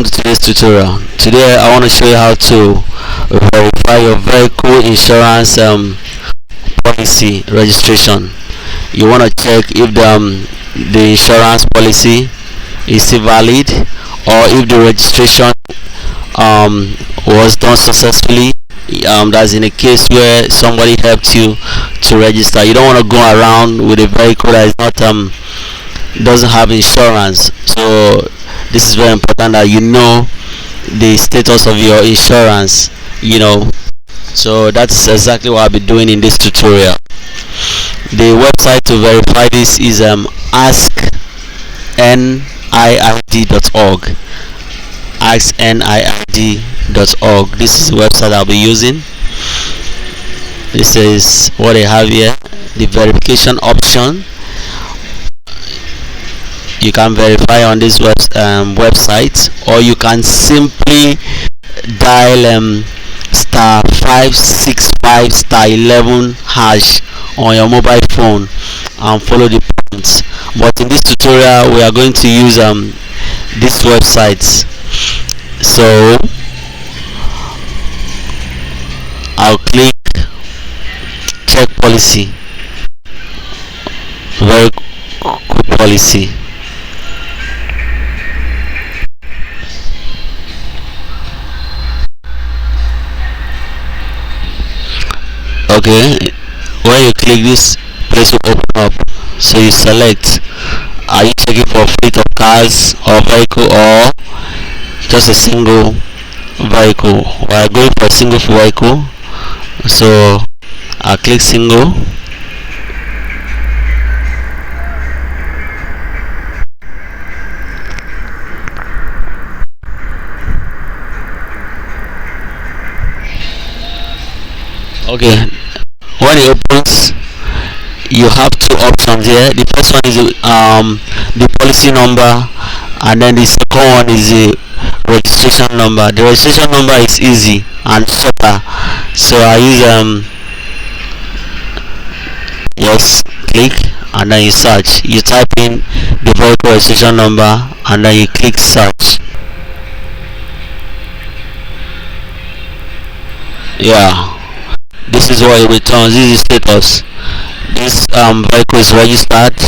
welcome to today's tutorial. Today I want to show you how to verify your vehicle insurance policy registration. You want to check if the insurance policy is still valid, or if the registration was done successfully. That's in a case where somebody helped you to register. You don't want to go around with a vehicle that is not doesn't have insurance. So this is very important that you know the status of your insurance. So that's exactly what I'll be doing in this tutorial. The website to verify this is askniid.org. askniid.org. This is the website I'll be using. This is what they have here, the verification option. You can verify on this website, or you can simply dial star 565 star 11 hash on your mobile phone and follow the prompts. But in this tutorial we are going to use this website. So I'll click check policy, very quick policy. Okay, when you click, this place will open up. So you select, are you checking for fleet of cars or vehicle, or just a single vehicle? We are going for a single vehicle, so I'll click single. Okay, when it opens, you have two options here. The first one is the policy number, and then the second one is the registration number. The registration number is easy and shorter, so I use just click and then you search. You type in the vehicle registration number and then you click search. Yeah, this is what it returns. This is status. This vehicle is registered,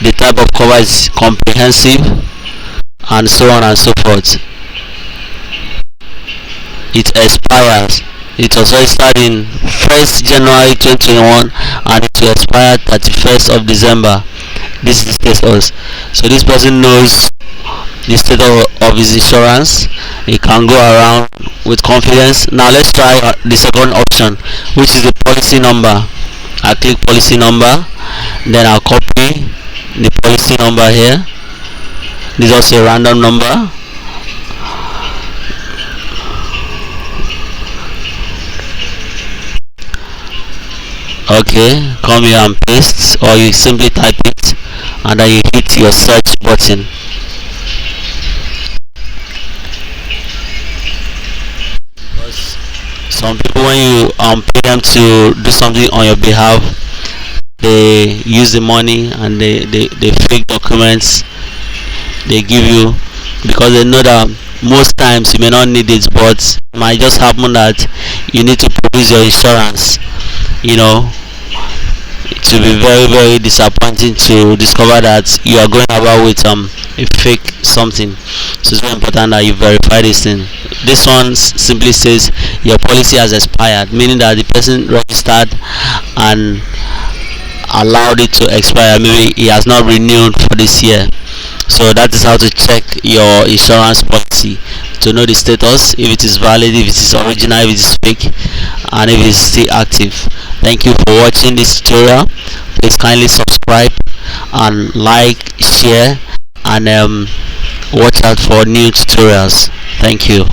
the type of cover is comprehensive, and so on and so forth. It expires. It was registered in 1st January 2021 and it will expire 31st of December. This is the status. So this person knows the status of his insurance. He can go around with confidence. Now let's try the second option, which is the policy number. I click policy number, then I'll copy the policy number here. This is also a random number. Okay, come here and paste, or you simply type it and then you hit your search button. Some people, when you pay them to do something on your behalf, they use the money and they fake documents they give you, because they know that most times you may not need it, but it might just happen that you need to produce your insurance. It will be very, very disappointing to discover that you are going about with a fake something. So it's very important that you verify this thing. This one simply says your policy has expired, meaning that the person registered and allowed it to expire. Maybe he has not renewed for this year. So that is how to check your insurance policy, to know the status, if it is valid, if it is original, if it is fake, and if it is still active. Thank you for watching this tutorial. Please kindly subscribe and like, share, and watch out for new tutorials. Thank you.